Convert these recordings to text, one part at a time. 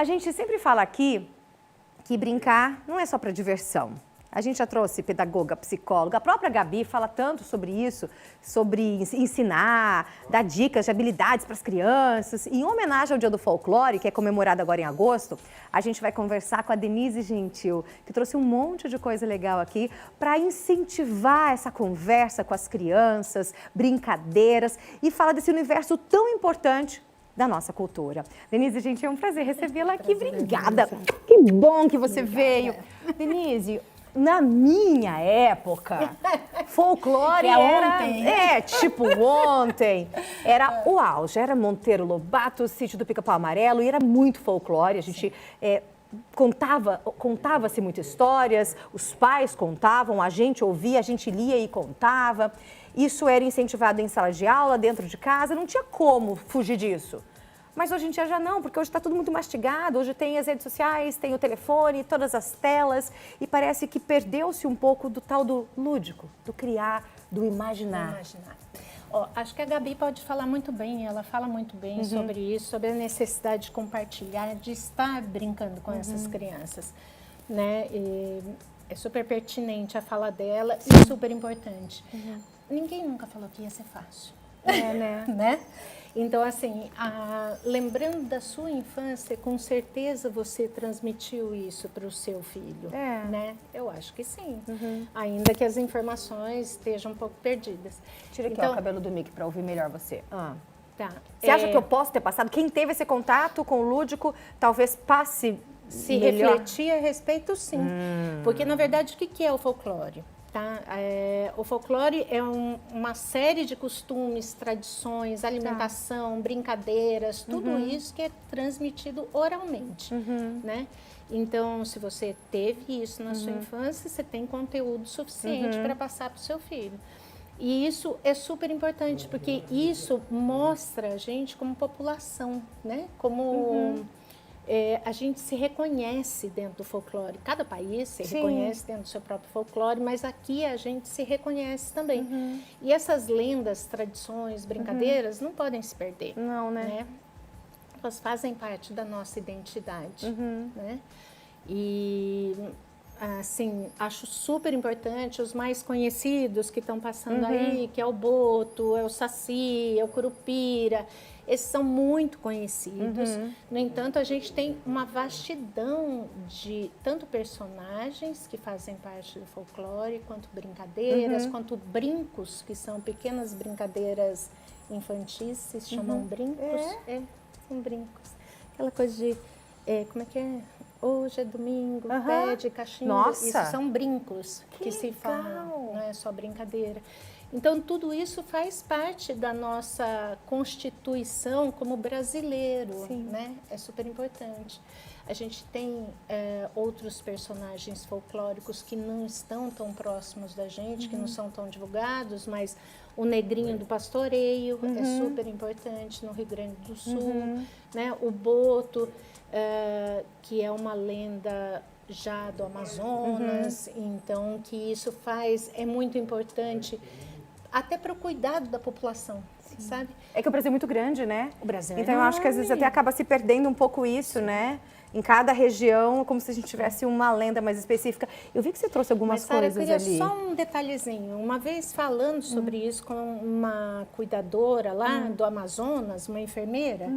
A gente sempre fala aqui que brincar não é só para diversão. A gente já trouxe pedagoga, psicóloga, a própria Gabi fala tanto sobre isso, sobre ensinar, dar dicas de habilidades para as crianças. Em homenagem ao Dia do Folclore, que é comemorado agora em agosto, a gente vai conversar com a Denise Gentil, que trouxe um monte de coisa legal aqui para incentivar essa conversa com as crianças, brincadeiras e fala desse universo tão importante da nossa cultura. Denise, gente, é um prazer recebê-la aqui. Obrigada. Que bom que você veio. Denise, na minha época, folclore era ontem, né? Tipo ontem. Era o auge, era Monteiro Lobato, Sítio do Pica-Pau Amarelo, e era muito folclore. A gente contava-se muitas histórias, os pais contavam, a gente ouvia, a gente lia e contava. Isso era incentivado em sala de aula, dentro de casa, não tinha como fugir disso. Mas hoje em dia já não, porque hoje está tudo muito mastigado, hoje tem as redes sociais, tem o telefone, todas as telas, e parece que perdeu-se um pouco do tal do lúdico, do criar, do imaginar. Acho que a Gabi pode falar muito bem, ela fala muito bem sobre isso, sobre a necessidade de compartilhar, de estar brincando com essas crianças, né? E é super pertinente a fala dela e super importante. Ninguém nunca falou que ia ser fácil. Né? Então, assim, lembrando da sua infância, com certeza você transmitiu isso para o seu filho, né? Eu acho que sim, ainda que as informações estejam um pouco perdidas. Tira aqui o cabelo do Mickey para ouvir melhor você. Tá. Você acha que eu posso ter passado? Quem teve esse contato com o lúdico, talvez passe se melhor? Refletir a respeito, sim. Porque, na verdade, o que é o folclore? Tá? O folclore é uma série de costumes, tradições, alimentação, brincadeiras, tudo isso que é transmitido oralmente, né? Então, se você teve isso na sua infância, você tem conteúdo suficiente para passar para o seu filho. E isso é super importante, porque isso mostra a gente como população, né? Como... a gente se reconhece dentro do folclore. Cada país se reconhece dentro do seu próprio folclore, mas aqui a gente se reconhece também. E essas lendas, tradições, brincadeiras não podem se perder. Não, né? Elas fazem parte da nossa identidade, né? E, assim, acho super importante os mais conhecidos que estão passando aí, que é o boto, é o saci, é o curupira. Esses são muito conhecidos. No entanto, a gente tem uma vastidão de tanto personagens que fazem parte do folclore, quanto brincadeiras, quanto brincos, que são pequenas brincadeiras infantis, se chamam brincos. São brincos. Aquela coisa de, como é que é? Hoje é domingo, pé de cachimbo. Nossa. Isso são brincos que se falam, não é só brincadeira. Então, tudo isso faz parte da nossa constituição como brasileiro, né? É super importante. A gente tem outros personagens folclóricos que não estão tão próximos da gente, que não são tão divulgados, mas o negrinho do pastoreio é super importante no Rio Grande do Sul, né? O boto, que é uma lenda já do Amazonas, então que isso é muito importante até para o cuidado da população, sabe? É que o Brasil é muito grande, né? O Brasil então, eu acho que às vezes até acaba se perdendo um pouco isso, né? Em cada região, como se a gente tivesse uma lenda mais específica. Eu vi que você trouxe algumas coisas ali. Eu queria só um detalhezinho. Uma vez falando sobre isso com uma cuidadora lá do Amazonas, uma enfermeira,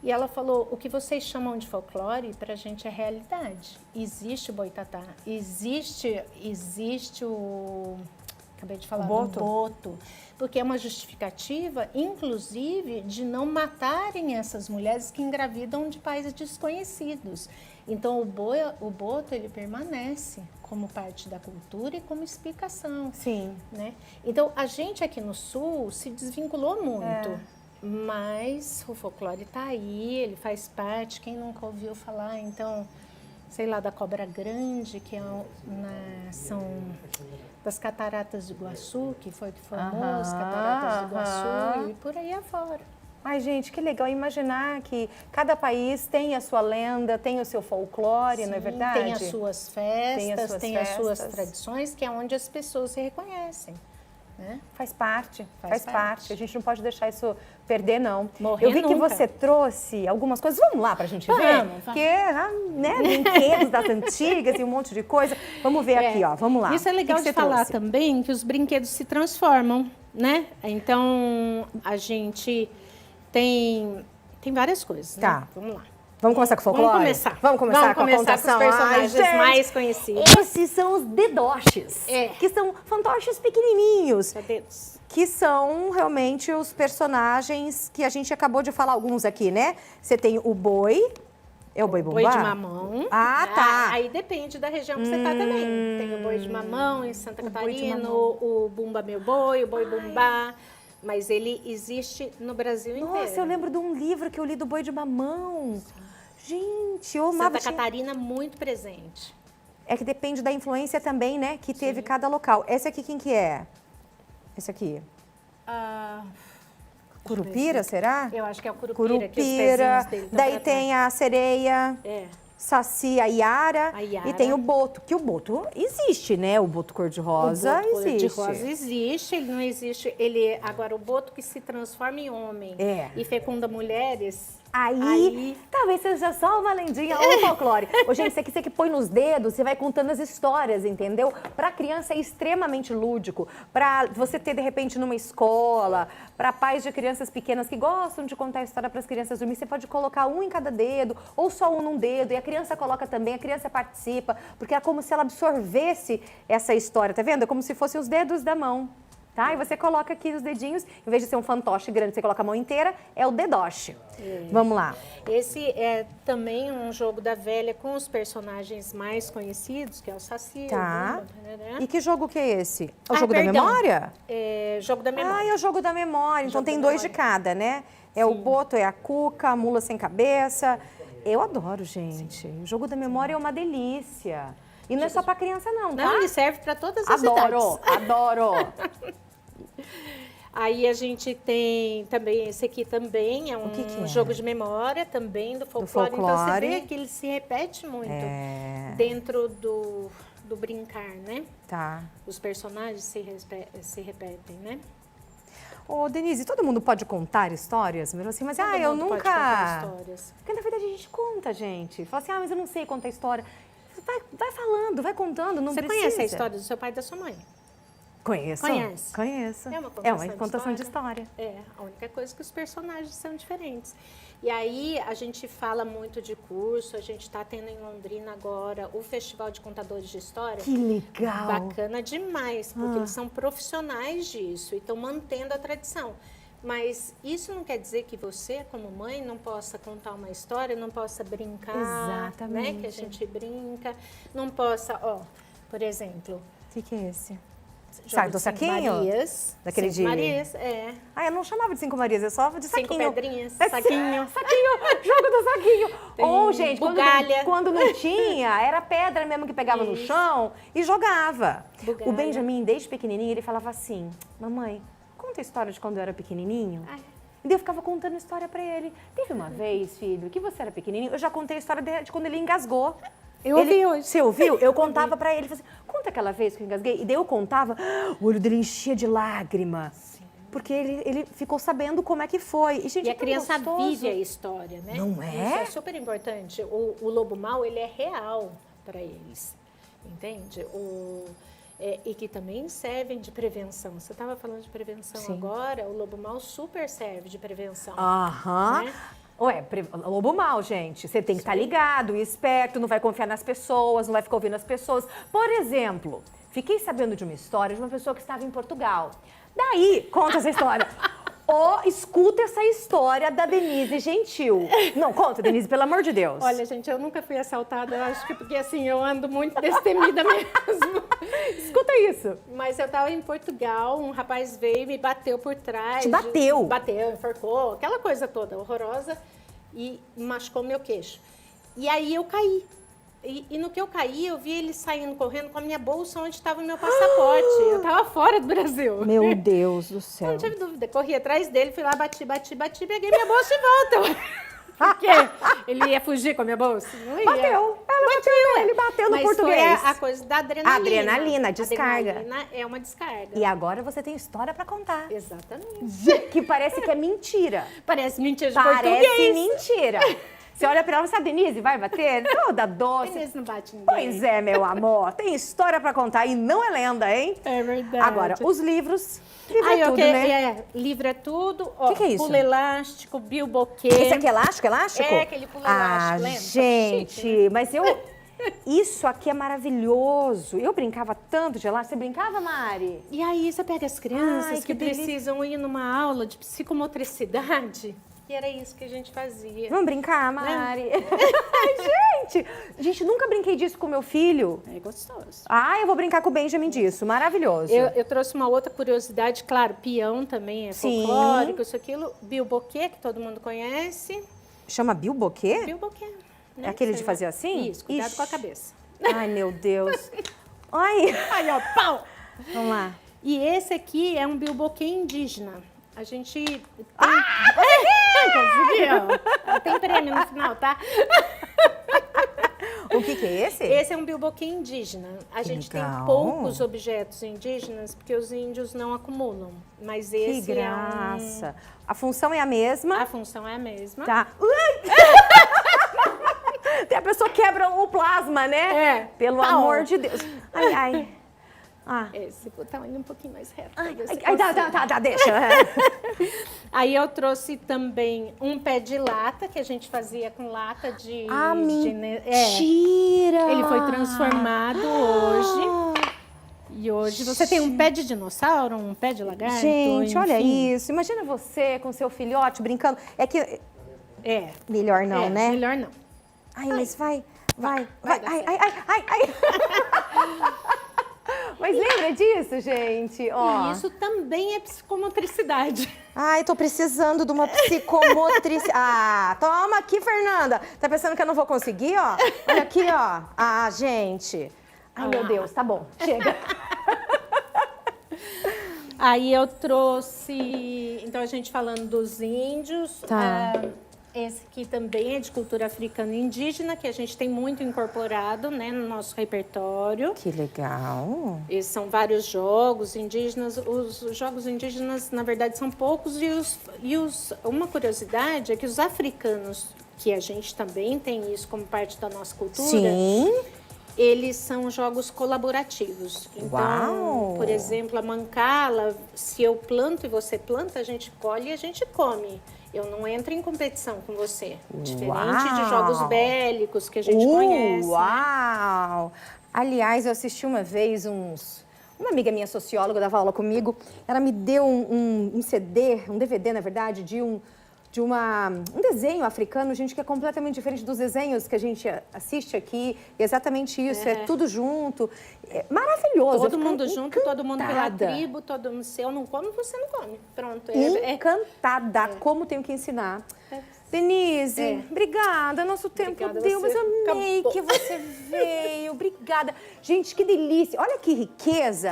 e ela falou, o que vocês chamam de folclore, para a gente é realidade. Existe o boitatá, existe o... Acabei de falar do boto, porque é uma justificativa, inclusive, de não matarem essas mulheres que engravidam de pais desconhecidos. Então, o boto, ele permanece como parte da cultura e como explicação. Né? Então, a gente aqui no Sul se desvinculou muito, mas o folclore está aí, ele faz parte, quem nunca ouviu falar, então... sei lá, da Cobra Grande, que são das Cataratas do Iguaçu, que foi que formou as Cataratas do Iguaçu, e por aí afora. Ai, gente, que legal imaginar que cada país tem a sua lenda, tem o seu folclore, não é verdade? Tem as suas festas, tem as suas tradições, que é onde as pessoas se reconhecem. né? Faz parte, Faz parte. A gente não pode deixar isso perder, não. Morrer Eu vi que nunca. você trouxe algumas coisas. Vamos lá pra gente ver? Vamos. Porque, né, brinquedos das antigas e um monte de coisa. Vamos ver aqui, ó. Vamos lá. Isso é legal O que de você falar trouxe? também, que os brinquedos se transformam, né? Então, a gente tem várias coisas, Tá. né? Vamos lá. Vamos começar com o folclore? Vamos começar. Vamos começar com a com os contação. personagens Ai, gente, mais conhecidos. Esses são os dedoches. É. Que são fantoches pequenininhos. Cadedos. Que são realmente os personagens que a gente acabou de falar alguns aqui, né? Você tem o boi. É o boi bumbá? Boi de mamão. Ah, tá. Aí depende da região que você tá também. Tem o boi de mamão em Santa O boi de Catarina, mamão. o bumba meu boi, o boi bumbá. Mas ele existe no Brasil inteiro. Nossa, eu lembro de um livro que eu li do boi de mamão. Gente, eu amava. Santa Catarina muito presente. É que depende da influência também, né? Que teve cada local. Esse aqui, quem que é? Esse aqui. Ah, Curupira, será? eu acho que é o curupira. Que os Curupira. pezinhos dele tão Daí pra tem a sereia. trás. É. Saci, a Iara, A Iara. e tem o boto, que o boto existe, né? O boto cor-de-rosa O boto existe. de rosa existe, ele não existe. Agora, o boto que se transforma em homem e fecunda mulheres. Aí, talvez seja só uma lendinha ou um folclore. Ô, gente, isso aqui você que põe nos dedos, você vai contando as histórias, entendeu? Pra criança é extremamente lúdico. Pra você ter, de repente, numa escola, pra pais de crianças pequenas que gostam de contar a história pras crianças dormir, você pode colocar um em cada dedo, ou só um num dedo, e a criança coloca também, a criança participa, porque é como se ela absorvesse essa história, tá vendo? É como se fossem os dedos da mão. Tá? E você coloca aqui os dedinhos, em vez de ser um fantoche grande, você coloca a mão inteira, é o dedoche. Vamos lá. Esse é também um jogo da velha com os personagens mais conhecidos, que é o Saci, Tá. o Bumba, né? E que jogo que é esse? É o Ah, jogo perdão. da memória? É, jogo da memória. Ah, é o jogo da memória. Então Jogo tem da 2 de memória. cada, né? É o boto, é a cuca, a mula sem cabeça. Eu adoro, gente. O jogo da memória é uma delícia. E não é só pra criança, não, tá? Não, ele serve para todas as Adoro, idades. adoro. Aí a gente tem também, esse aqui também é um que é? jogo de memória também do folclore. Então você folclore. vê que ele se repete muito É. dentro do brincar, né? Tá. Os personagens se repetem, né? Ô, Denise, todo mundo pode contar histórias? Mas assim, mas Todo eu mundo pode nunca... contar histórias. Porque na verdade a gente conta, gente. Fala assim, mas eu não sei contar história. Vai falando, vai contando, não Você precisa. conhece a história do seu pai e da sua mãe? Conheço. Conhece? Conheço. É uma contação de história. É, a única coisa é que os personagens são diferentes. E aí a gente fala muito de curso, a gente está tendo em Londrina agora o Festival de Contadores de História. Que legal. Bacana demais, porque eles são profissionais disso e estão mantendo a tradição. Mas isso não quer dizer que você, como mãe, não possa contar uma história, não possa brincar, Exatamente. né? Que a gente brinca, não possa, ó, por exemplo... O que é esse? jogo Sabe de do Cinco saquinho? Marias. Daquele Cinco de- Marias, é. Ah, eu não chamava de 5 Marias, eu só de Cinco saquinho. pedrinhas, É, saquinho. Saquinho, jogo do saquinho. Tem Ou, gente, bugalha. quando não tinha, era pedra mesmo que pegava no Isso. chão e jogava. Bugalha. O Benjamin, desde pequenininho, ele falava assim, mamãe, conta a história de quando eu era pequenininho. Ai. E daí eu ficava contando história pra ele. Teve uma vez, filho, que você era pequenininho, eu já contei a história de quando ele engasgou. Eu ouvi hoje. Você ouviu? Eu contava pra ele, falei assim, conta aquela vez que eu engasguei. E daí eu contava, o olho dele enchia de lágrima. Porque ele ficou sabendo como é que foi. E, gente, E é a tão criança gostoso. vive a história, né? Não é? Isso é super importante. O lobo mau, ele é real para eles, entende? E que também servem de prevenção. Você estava falando de prevenção Sim. agora, o lobo mau super serve de prevenção. Aham. Né? Ué, lobo mal, gente. Você tem que estar ligado e esperto, não vai confiar nas pessoas, não vai ficar ouvindo as pessoas. Por exemplo, fiquei sabendo de uma história de uma pessoa que estava em Portugal. Daí, conta essa história. Escuta essa história da Denise Gentil. Não, conta, Denise, pelo amor de Deus. Olha, gente, eu nunca fui assaltada, eu acho que porque assim, eu ando muito destemida mesmo. Escuta isso. Mas eu estava em Portugal, um rapaz veio e me bateu por trás. Te bateu? Bateu, enforcou, aquela coisa toda horrorosa e machucou meu queixo. E aí eu caí. E no que eu caí, eu vi ele saindo correndo com a minha bolsa onde estava o meu passaporte. Eu estava fora do Brasil. Meu Deus do Eu céu. não tive dúvida. Corri atrás dele, fui lá, bati, peguei minha bolsa de volta. Por quê? Ele ia fugir com a minha bolsa? Não ia. Bateu. Ele bateu no Mas português. foi a coisa da adrenalina. Adrenalina, descarga. Adrenalina é uma descarga. E agora você tem história pra contar. Exatamente. Que parece que é mentira. Parece mentira de Parece português. mentira. Você olha pra ela e fala, Denise, vai bater? Toda doce. Denise não bate ninguém. Pois é, meu amor. Tem história pra contar e não é lenda, hein? É verdade. Agora, os livros. Livro Aí, é tudo, né? Livro é tudo. Ó, Que é isso? Pulo elástico, bilboquê. Esse aqui é elástico, elástico? É, aquele pulo elástico, lembra? Gente, Chique, né? mas isso aqui é maravilhoso. Eu brincava tanto de elástico. Você brincava, Mari? E aí você pega as crianças Ai, que que delícia. precisam ir numa aula de psicomotricidade. E era isso que a gente fazia. Vamos brincar, Mari? Ai, gente, nunca brinquei disso com meu filho. É gostoso. Ah, eu vou brincar com o Benjamin disso. Maravilhoso. Eu trouxe uma outra curiosidade, claro, peão também é Sim. folclórico, isso, aquilo. Bilboquê, que todo mundo conhece. Chama bilboquê? Bilboquê. É aquele de fazer assim? Isso, cuidado Ixi. com a cabeça. Ai, meu Deus. Ai. Aí, ó, pau! Vamos lá. E esse aqui é um bilboquê indígena. A gente tem... Conseguiu! Tem prêmio no final, tá? O que é esse? Esse é um bilboquê indígena. A Que gente legal. tem poucos objetos indígenas porque os índios não acumulam. Mas Que esse graça. A função é a mesma. A função é a mesma. Tá. Tem a pessoa quebra o plasma, né? É. Pelo Pau. amor de Deus. Ai, ai. Ah. Esse tá indo um pouquinho mais reto. Ai, pra ver se ai, consigo. tá, deixa. Aí eu trouxe também um pé de lata, que a gente fazia com lata de... Ah, de mentira! Ele foi transformado hoje. E hoje você tem um pé de dinossauro, um pé de lagarto. Gente, olha enfim. isso. Imagina você com seu filhote brincando. É que... É. Melhor não, né? Melhor não. Ai, mas vai. Vai Ai, dar ai, certo. ai. Mas lembra disso, gente? Ó. E isso também é psicomotricidade. Ai, tô precisando de uma psicomotricidade. Ah, toma aqui, Fernanda. Tá pensando que eu não vou conseguir, ó? Olha aqui, ó. Ah, gente. Ai, meu Deus, tá bom. Chega. Aí eu trouxe... Então, a gente falando dos índios. Tá. Esse aqui também é de cultura africana e indígena, que a gente tem muito incorporado, né, no nosso repertório. Que legal. Esses são vários jogos indígenas. Os jogos indígenas, na verdade, são poucos. Uma curiosidade é que os africanos, que a gente também tem isso como parte da nossa cultura, Sim. eles são jogos colaborativos. Então, Uau. por exemplo, a mancala, se eu planto e você planta, a gente colhe e a gente come. Eu não entro em competição com você. Diferente de jogos bélicos que a gente conhece. Uau! Aliás, eu assisti uma vez uma amiga minha socióloga dava aula comigo. Ela me deu um CD, um DVD, na verdade, de um desenho africano, gente, que é completamente diferente dos desenhos que a gente assiste aqui. E exatamente isso, é tudo junto. É maravilhoso. Todo mundo junto, todo mundo pela encantada. tribo, todo mundo. Se eu não como, você não come. Pronto. Encantada. Como tenho que ensinar. Denise, obrigada. Nosso tempo Obrigada, deu, mas você eu amei acabou. que você veio. Obrigada. Gente, que delícia. Olha que riqueza.